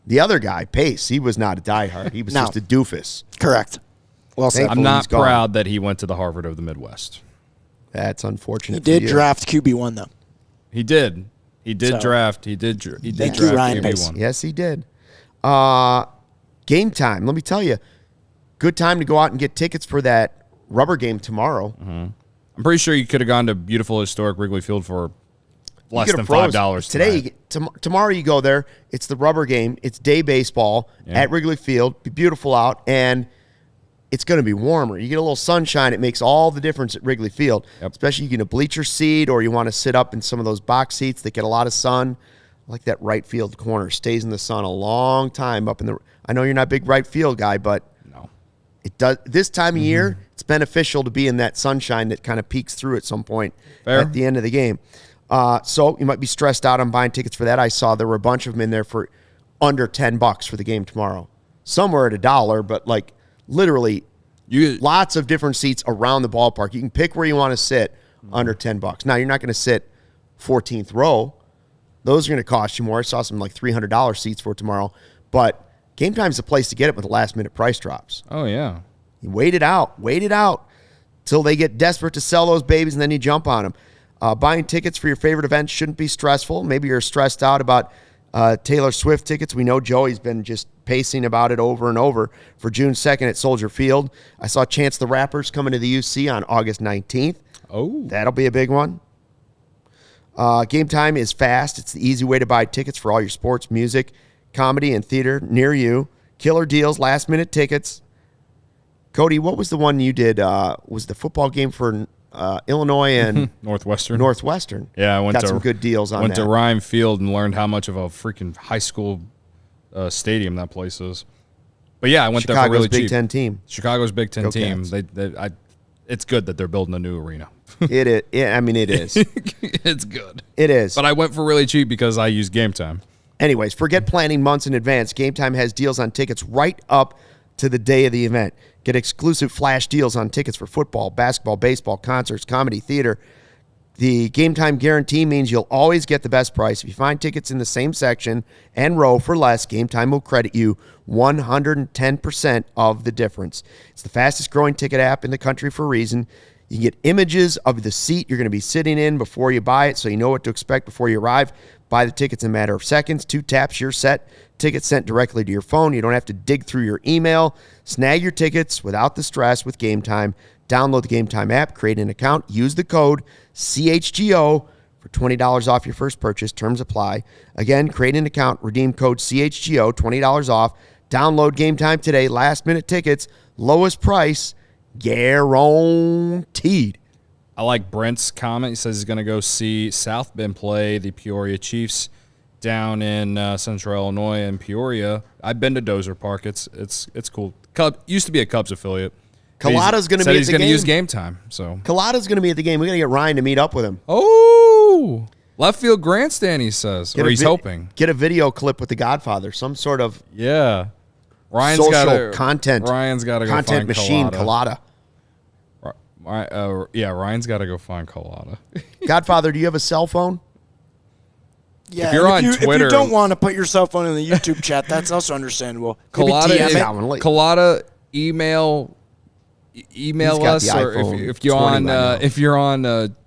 The other guy, Pace, he was not a diehard. He was just a doofus. Correct. Well said. I'm not proud that he went to the Harvard of the Midwest. That's unfortunate. He did draft QB1 though. He did. He did draft. He did draft Ryan Pace. QB1. Yes, he did. Game time. Let me tell you, good time to go out and get tickets for that rubber game tomorrow. Mm-hmm. I'm pretty sure you could have gone to beautiful historic Wrigley Field for less than $5 today. Tomorrow you go there. It's the rubber game. It's day baseball at Wrigley Field. Be beautiful out, and it's going to be warmer. You get a little sunshine. It makes all the difference at Wrigley Field, especially you get a bleacher seat or you want to sit up in some of those box seats that get a lot of sun. I like that right field corner. Stays in the sun a long time up in the. I know you're not a big right field guy, but no, it does. This time of year, it's beneficial to be in that sunshine that kind of peeks through at some point at the end of the game. So you might be stressed out on buying tickets for that. I saw there were a bunch of them in there for under $10 for the game tomorrow. Some were at $1, but like literally lots of different seats around the ballpark. You can pick where you want to sit under $10. Now, you're not going to sit 14th row. Those are going to cost you more. I saw some like $300 seats for tomorrow. But Game Time's the place to get it with the last-minute price drops. Oh, yeah. You wait it out till they get desperate to sell those babies, and then you jump on them. Buying tickets for your favorite events shouldn't be stressful. Maybe you're stressed out about Taylor Swift tickets. We know Joey's been just pacing about it over and over for June 2nd at Soldier Field. I saw Chance the Rapper's coming to the UC on August 19th. Oh. That'll be a big one. Game Time is fast. It's the easy way to buy tickets for all your sports, music, comedy, and theater near you. Killer deals, last-minute tickets. Cody, what was the one you did? Was the football game for Illinois and Northwestern? Yeah, I got some good deals on that. Went to Ryan Field and learned how much of a freaking high school stadium that place is. But yeah, I went there for really cheap. Big Ten team. Chicago's Big Ten team. It's good that they're building a new arena. It is. Yeah, I mean, it is. It's good. It is. But I went for really cheap because I use Game Time. Anyways, forget planning months in advance. Game Time has deals on tickets right up to the day of the event. Get exclusive flash deals on tickets for football, basketball, baseball, concerts, comedy, theater. The Game Time guarantee means you'll always get the best price. If you find tickets in the same section and row for less, Game Time will credit you 110% of the difference. It's the fastest growing ticket app in the country for a reason. You can get images of the seat you're going to be sitting in before you buy it, so you know what to expect before you arrive. Buy the tickets in a matter of seconds. 2 taps, you're set. Tickets sent directly to your phone. You don't have to dig through your email. Snag your tickets without the stress with Game Time. Download the Game Time app, create an account, use the code CHGO for $20 off your first purchase. Terms apply. Again, create an account, redeem code CHGO, $20 off. Download Game Time today. Last-minute tickets, lowest price, guaranteed. I like Brent's comment. He says he's going to go see South Bend play the Peoria Chiefs down in Central Illinois and Peoria. I've been to Dozer Park. It's cool. Used to be a Cubs affiliate. Collada's going to be at the game. He's going to use Game Time. So Collada's going to be at the game. We got to get Ryan to meet up with him. Oh, left field grandstand. He says, or he's hoping get a video clip with the Godfather, some sort of Ryan's social content. Ryan's got to go content find machine. Collada. Ryan's got to go find Collada. Godfather, do you have a cell phone? Yeah, if you're on Twitter, if you don't want to put your cell phone in the YouTube chat, that's also understandable. Collada, email us, or if you're on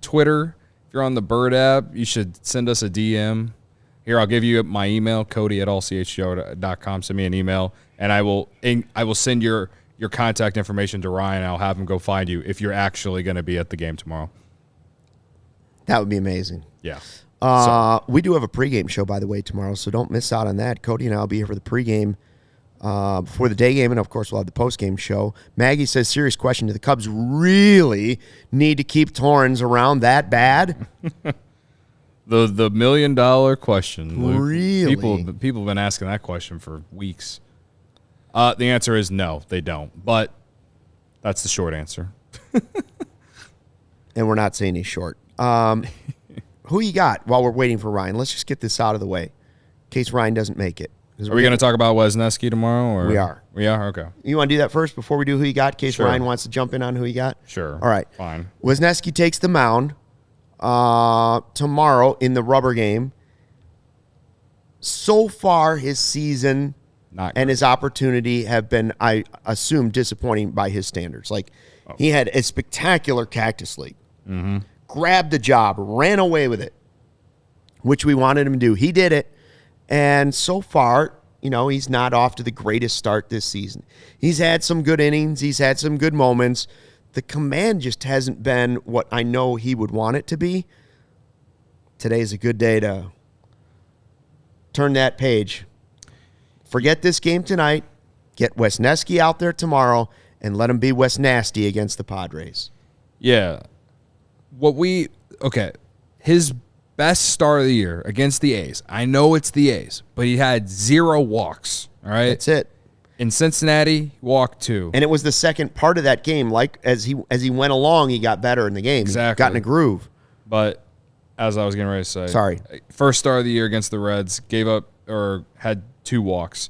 Twitter, if you're on the Bird app, you should send us a DM. Here, I'll give you my email, Cody@allchgo.com. Send me an email, and I will send your contact information to Ryan. I'll have him go find you if you're actually going to be at the game tomorrow. That would be amazing. Yeah. We do have a pregame show, by the way, tomorrow, so don't miss out on that. Cody and I will be here for the pregame before the day game, and, of course, we'll have the postgame show. Maggie says, serious question, do the Cubs really need to keep Torrens around that bad? The $1 million question, Luke. Really? People have been asking that question for weeks. The answer is no, they don't. But that's the short answer. And we're not saying he's short. Who you got while we're waiting for Ryan? Let's just get this out of the way in case Ryan doesn't make it. Are we going to talk about Wisniewski tomorrow? Or? We are. We are? Okay. You want to do that first before we do who you got, in case Sure. Ryan wants to jump in on who you got? Sure. All right. Fine. Wisniewski takes the mound tomorrow in the rubber game. So far, his season and his opportunity have been, I assume, disappointing by his standards. Like, he had a spectacular Cactus League. Mm-hmm. Grabbed the job, ran away with it, which we wanted him to do. He did it. And so far, he's not off to the greatest start this season. He's had some good innings. He's had some good moments. The command just hasn't been what I know he would want it to be. Today's a good day to turn that page. Forget this game tonight. Get Wisniewski out there tomorrow and let him be Wes Nasty against the Padres. Yeah. His best start of the year against the A's. I know it's the A's, but he had 0 walks. All right. That's it. In Cincinnati, he walked 2. And it was the second part of that game. Like as he went along, he got better in the game. Exactly. Got in a groove. But as I was getting ready to say, sorry. First start of the year against the Reds, gave up or had 2 walks.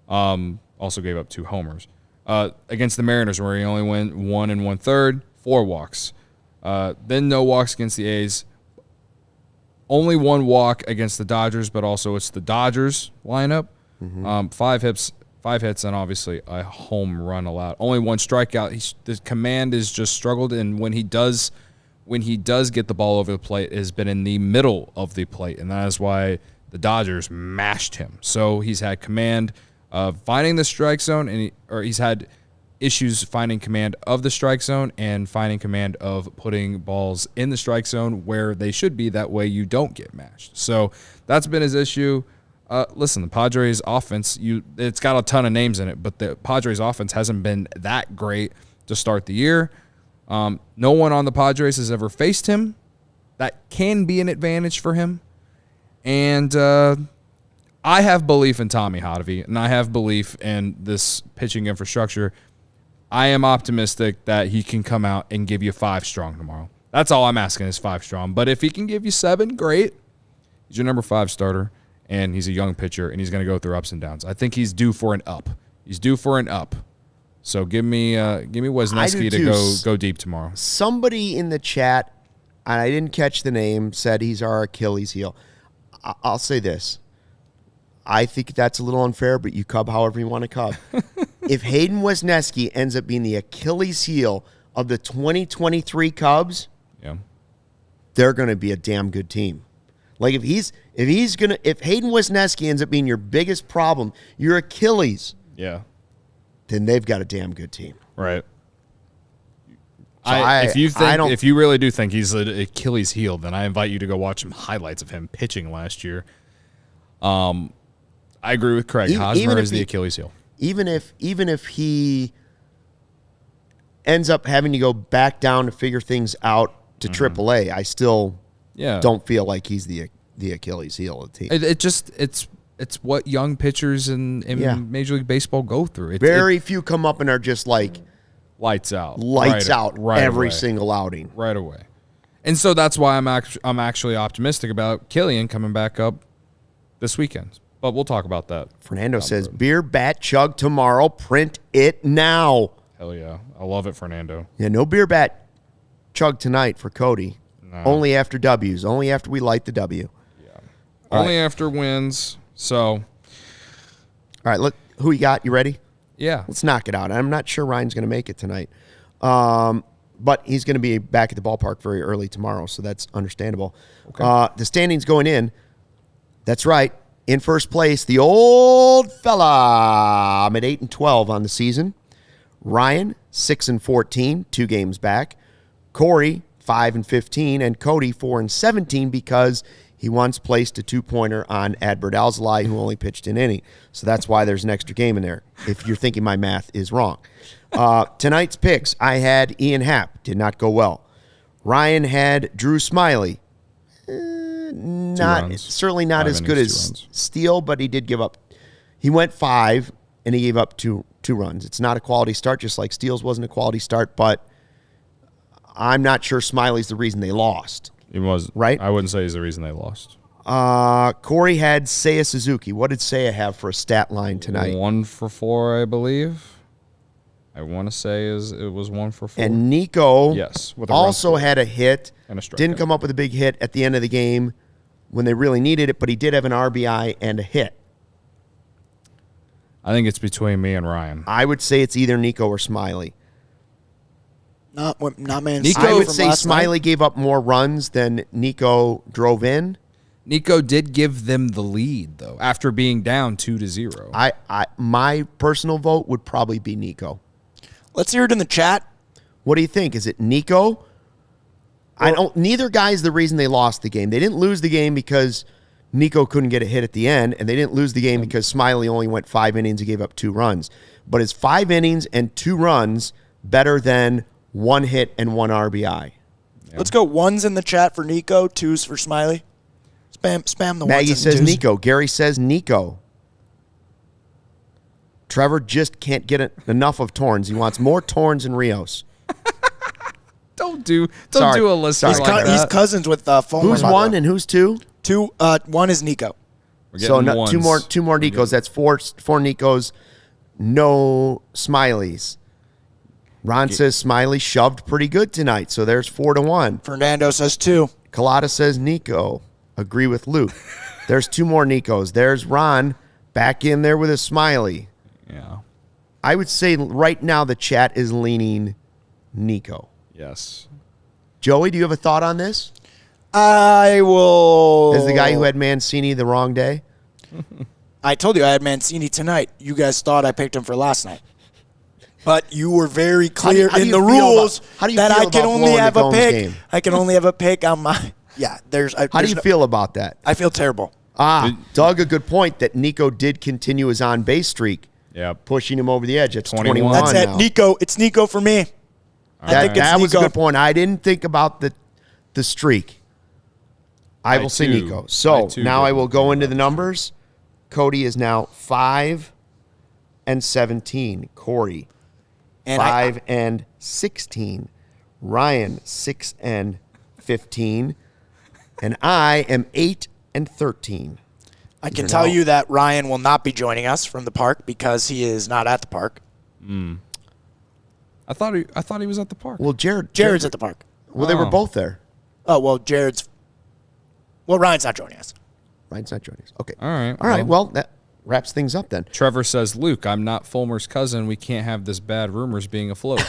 Also gave up 2 homers. Against the Mariners, where he only went 1 1/3, 4 walks. Then no walks against the A's. Only 1 walk against the Dodgers, but also it's the Dodgers lineup. Mm-hmm. 5 hits, and obviously a home run allowed. Only 1 strikeout. The command has just struggled, and when he does get the ball over the plate, it has been in the middle of the plate, and that is why the Dodgers mashed him. So he's had command of finding the strike zone, and he's had issues finding command of the strike zone and finding command of putting balls in the strike zone where they should be. That way you don't get mashed. So that's been his issue. Listen, the Padres offense, it's got a ton of names in it, but the Padres offense hasn't been that great to start the year. No one on the Padres has ever faced him. That can be an advantage for him. And I have belief in Tommy Hotovy, and I have belief in this pitching infrastructure. I am optimistic that he can come out and give you 5 strong tomorrow. That's all I'm asking is 5 strong. But if he can give you 7, great. He's your number 5 starter, and he's a young pitcher, and he's going to go through ups and downs. I think he's due for an up. So give me Wisniewski to go deep tomorrow. Somebody in the chat, and I didn't catch the name, said he's our Achilles heel. I'll say this. I think that's a little unfair, but you cub however you want to cub. If Hayden Wisniewski ends up being the Achilles heel of the 2023 Cubs, they're going to be a damn good team. Like if Hayden Wisniewski ends up being your biggest problem, your Achilles, then they've got a damn good team. Right. So if you really do think he's an Achilles heel, then I invite you to go watch some highlights of him pitching last year. I agree with Craig. Hosmer is the Achilles heel. Even if he ends up having to go back down to figure things out to AAA, I still don't feel like he's the Achilles heel of the team. It's what young pitchers in Major League Baseball go through. Very few come up and are just like lights out right every single outing right away. And so that's why I'm actually optimistic about Killian coming back up this weekend. But we'll talk about that. Fernando says, beer bat chug tomorrow. Print it now. Hell yeah. I love it, Fernando. Yeah, no beer bat chug tonight for Cody. No. Only after W's. Only after we light the W. Yeah. Only after wins. So. All right, look, who you got? You ready? Yeah. Let's knock it out. I'm not sure Ryan's going to make it tonight. But he's going to be back at the ballpark very early tomorrow, so that's understandable. Okay. The standings going in. That's right. In first place, the old fella. I'm at 8-12 on the season. Ryan, 6-14, 2 games back. Corey, 5-15, and Cody, 4-17, because he once placed a 2-pointer on Adbert Alzolay, who only pitched an inning. So that's why there's an extra game in there, if you're thinking my math is wrong. Tonight's picks, I had Ian Happ. Did not go well. Ryan had Drew Smyly. Certainly not as good as Steele, but he did give up. He went 5, and he gave up two runs. It's not a quality start, just like Steele's wasn't a quality start, but I'm not sure Smiley's the reason they lost. It was right. I wouldn't say he's the reason they lost. Corey had Seiya Suzuki. What did Seiya have for a stat line tonight? 1 for 4, I believe. I want to say it was 1 for 4. And Nico yes, with a also had a hit. And a strikeout. Didn't come up with a big hit at the end of the game when they really needed it, but he did have an RBI and a hit. I think it's between me and Ryan. I would say it's either Nico or Smiley. Not Mancini. I would from say last Smiley night. gave up more runs than Nico drove in. Nico did give them the lead, though, after being down 2-0. My personal vote would probably be Nico. Let's hear it in the chat. What do you think? Is it Nico? Neither guy is the reason they lost the game. They didn't lose the game because Nico couldn't get a hit at the end, and they didn't lose the game because Smiley only went 5 innings and gave up 2 runs. But is 5 innings and 2 runs better than 1 hit and 1 RBI? Yeah. Let's go 1s in the chat for Nico, 2s for Smiley. Spam the Maggie 1s and says 2s. Nico. Gary says Nico. Trevor just can't get enough of Torrens. He wants more Torrens and Rios. Don't do a list like that. He's cousins with Fulmer. Who's 1 and who's 2? 1 is Nico. So two more Nikos. That's four Nikos. No Smileys. Ron says Smiley shoved pretty good tonight, so there's 4-1. Fernando says 2. Colada says Nico. Agree with Luke. There's 2 more Nikos. There's Ron back in there with a Smiley. Yeah. I would say right now the chat is leaning Nico. Yes. Joey, do you have a thought on this? I will. As the guy who had Mancini the wrong day? I told you I had Mancini tonight. You guys thought I picked him for last night. But you were very clear in the rules that I can only have a pick. I can only have a pick on my. Yeah, How do you feel about that? I feel terrible. Doug, a good point that Nico did continue his on-base streak. Yeah, pushing him over the edge. It's 21 That's it. now. Nico. It's Nico for me. I think that it's was a Nico. good point. I didn't think about the streak. I will say Nico. So now I will go into the numbers. Cody is now 5-17. Corey, 5-16. Ryan, 6-15. And I am 8-13. I can tell you that Ryan will not be joining us from the park because he is not at the park. I thought he was at the park. Well, Jared's at the park. Well, they were both there. Oh, well, Ryan's not joining us. Ryan's not joining us. Okay. All right. All right. Well, that wraps things up then. Trevor says, Luke, I'm not Fulmer's cousin. We can't have this bad rumors being afloat.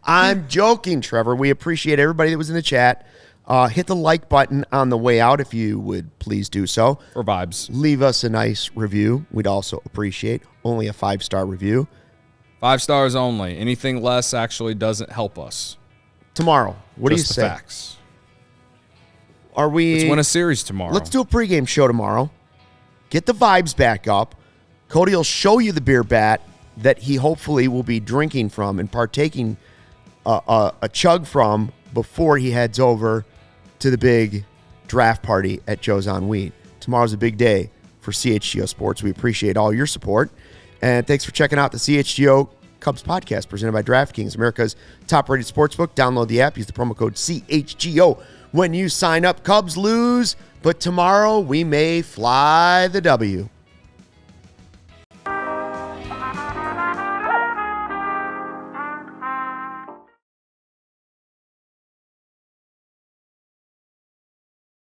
I'm joking, Trevor. We appreciate everybody that was in the chat. Hit the like button on the way out if you would please do so. For vibes. Leave us a nice review. We'd also appreciate only a 5-star review. 5 stars only. Anything less actually doesn't help us. Tomorrow. What do you Just say? the facts. Let's win a series tomorrow. Let's do a pregame show tomorrow. Get the vibes back up. Cody will show you the beer bat that he hopefully will be drinking from and partaking a chug from before he heads over to the big draft party at Joe's on Weed. Tomorrow's a big day for CHGO Sports. We appreciate all your support. And thanks for checking out the CHGO Cubs Podcast presented by DraftKings, America's top-rated sportsbook. Download the app. Use the promo code CHGO when you sign up. Cubs lose, but tomorrow we may fly the W.